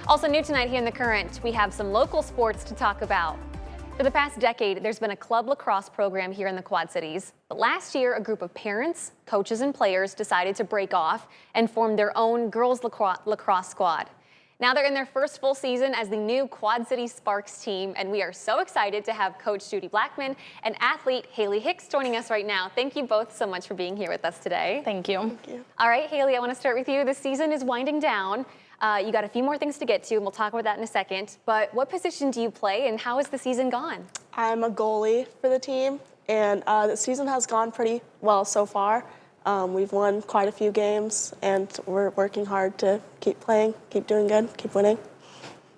Also new tonight here in The Current, we have some local sports to talk about. For the past decade, there's been a club lacrosse program here in the Quad Cities. But last year, a group of parents, coaches, and players decided to break off and form their own girls lacrosse squad. Now they're in their first full season as the new Quad City Sparks team, and we are so excited to have Coach Judy Blackman and athlete Haley Hicks joining us right now. Thank you both so much for being here with us today. Thank you. Thank you. All right, Haley, I want to start with you. The season is winding down. You got a few more things to get to, and we'll talk about that in a second. But what position do you play, and how has the season gone? I'm a goalie for the team, and the season has gone pretty well so far. We've won quite a few games, and we're working hard to keep playing, keep doing good, keep winning.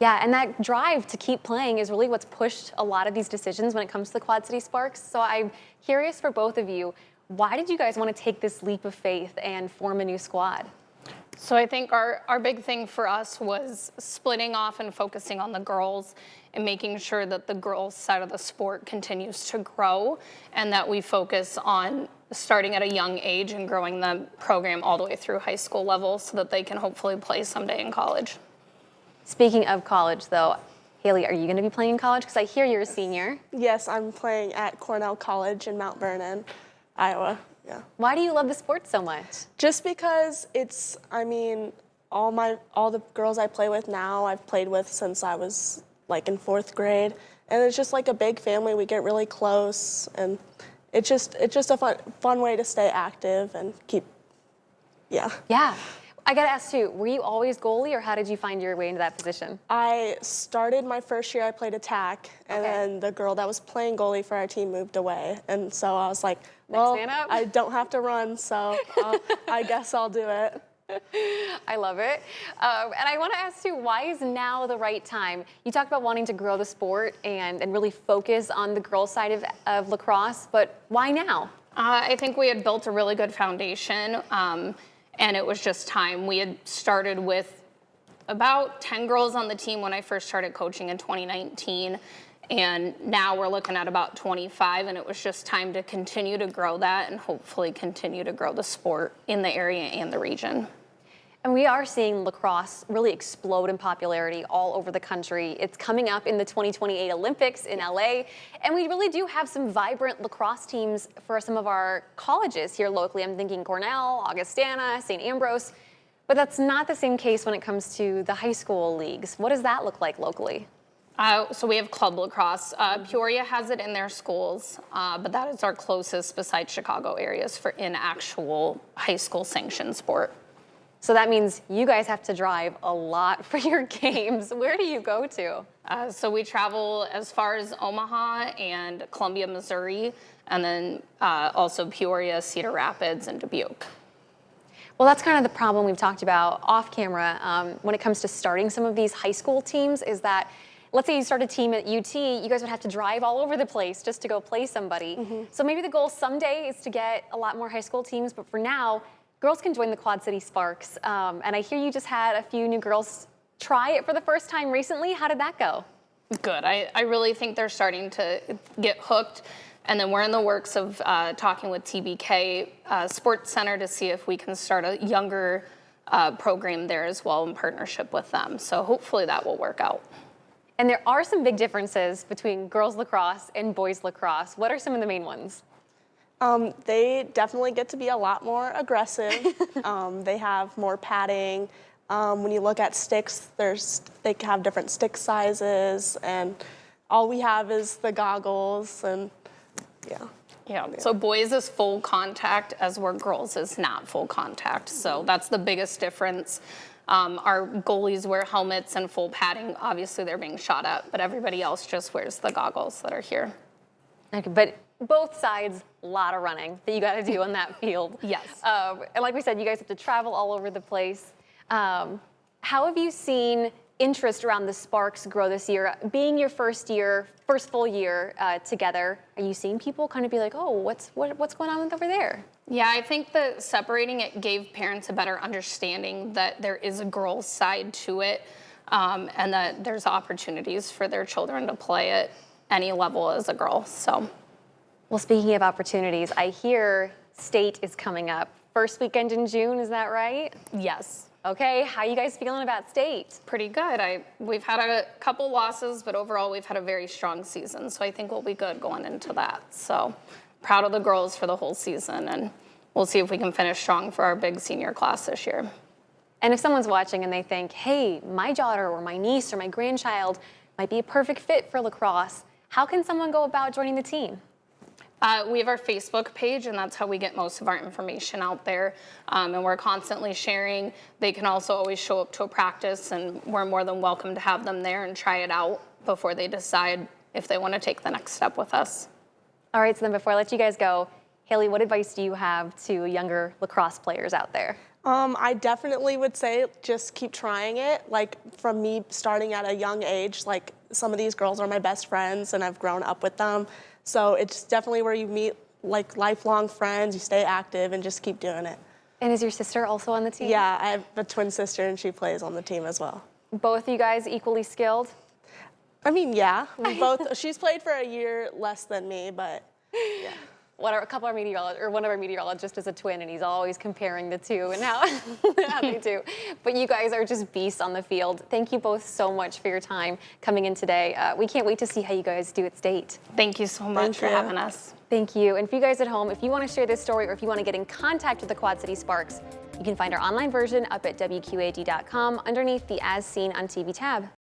Yeah, and that drive to keep playing is really what's pushed a lot of these decisions when it comes to the Quad City Sparks. So I'm curious for both of you, why did you guys want to take this leap of faith and form a new squad? So I think our big thing for us was splitting off and focusing on the girls and making sure that the girls side of the sport continues to grow and that we focus on starting at a young age and growing the program all the way through high school level so that they can hopefully play someday in college. Speaking of college, though, Haley, are you going to be playing in college? Because I hear you're a senior. Yes, I'm playing at Cornell College in Mount Vernon, Iowa. Yeah. Why do you love the sport so much? Just because it's, all the girls I play with now, I've played with since I was like in 4th grade. And it's just like a big family. We get really close, and it's just a fun way to stay active and keep, yeah. Yeah. I got to ask too, were you always goalie, or how did you find your way into that position? I started my first year, I played attack, and then the girl that was playing goalie for our team moved away. And so I was like, well, I don't have to run, so I guess I'll do it. I love it. And I want to ask you, why is now the right time? You talked about wanting to grow the sport and really focus on the girls' side of lacrosse, but why now? I think we had built a really good foundation, and it was just time. We had started with about 10 girls on the team when I first started coaching in 2019. And now we're looking at about 25, and it was just time to continue to grow that and hopefully continue to grow the sport in the area and the region. And we are seeing lacrosse really explode in popularity all over the country. It's coming up in the 2028 Olympics in LA, and we really do have some vibrant lacrosse teams for some of our colleges here locally. I'm thinking Cornell, Augustana, St. Ambrose, but that's not the same case when it comes to the high school leagues. What does that look like locally? So we have club lacrosse. Peoria has it in their schools, but that is our closest besides Chicago areas for in actual high school sanctioned sport. So that means you guys have to drive a lot for your games. Where do you go to? So we travel as far as Omaha and Columbia, Missouri, and then also Peoria, Cedar Rapids, and Dubuque. Well, that's kind of the problem we've talked about off camera when it comes to starting some of these high school teams is that, let's say you start a team at UT, you guys would have to drive all over the place just to go play somebody. Mm-hmm. So maybe the goal someday is to get a lot more high school teams, but for now, girls can join the Quad City Sparks. And I hear you just had a few new girls try it for the first time recently. How did that go? Good. I really think they're starting to get hooked. And then we're in the works of talking with TBK Sports Center to see if we can start a younger program there as well in partnership with them. So hopefully that will work out. And there are some big differences between girls lacrosse and boys lacrosse. What are some of the main ones? They definitely get to be a lot more aggressive. They have more padding. When you look at sticks, they have different stick sizes, and all we have is the goggles, and yeah. So boys is full contact, as where girls is not full contact. So that's the biggest difference. Our goalies wear helmets and full padding. Obviously, they're being shot at, but everybody else just wears the goggles that are here. Okay, but both sides, a lot of running that you got to do on that field. Yes. And like we said, you guys have to travel all over the place. How have you seen interest around the Sparks grow this year? Being your first full year together, are you seeing people kind of be like, oh, what's going on over there? Yeah, I think that separating it gave parents a better understanding that there is a girls' side to it, and that there's opportunities for their children to play at any level as a girl. So. Well, speaking of opportunities, I hear state is coming up. First weekend in June, is that right? Yes. Okay, how you guys feeling about state? Pretty good. We've had a couple losses, but overall we've had a very strong season. So I think we'll be good going into that. So proud of the girls for the whole season, and we'll see if we can finish strong for our big senior class this year. And if someone's watching and they think, hey, my daughter or my niece or my grandchild might be a perfect fit for lacrosse, how can someone go about joining the team? We have our Facebook page, and that's how we get most of our information out there. And we're constantly sharing. They can also always show up to a practice, and we're more than welcome to have them there and try it out before they decide if they want to take the next step with us. All right, so then before I let you guys go, Haley, what advice do you have to younger lacrosse players out there? I definitely would say just keep trying it. Like from me starting at a young age, like some of these girls are my best friends and I've grown up with them. So it's definitely where you meet like lifelong friends, you stay active and just keep doing it. And is your sister also on the team? Yeah, I have a twin sister and she plays on the team as well. Both you guys equally skilled? I mean, yeah, we both, she's played for a year less than me, but yeah. One of our meteorologists is a twin, and he's always comparing the two and how they do. But you guys are just beasts on the field. Thank you both so much for your time coming in today. We can't wait to see how you guys do at state. Thank you so much for having us. Thank you. And for you guys at home, if you want to share this story or if you want to get in contact with the Quad City Sparks, you can find our online version up at WQAD.com underneath the As Seen on TV tab.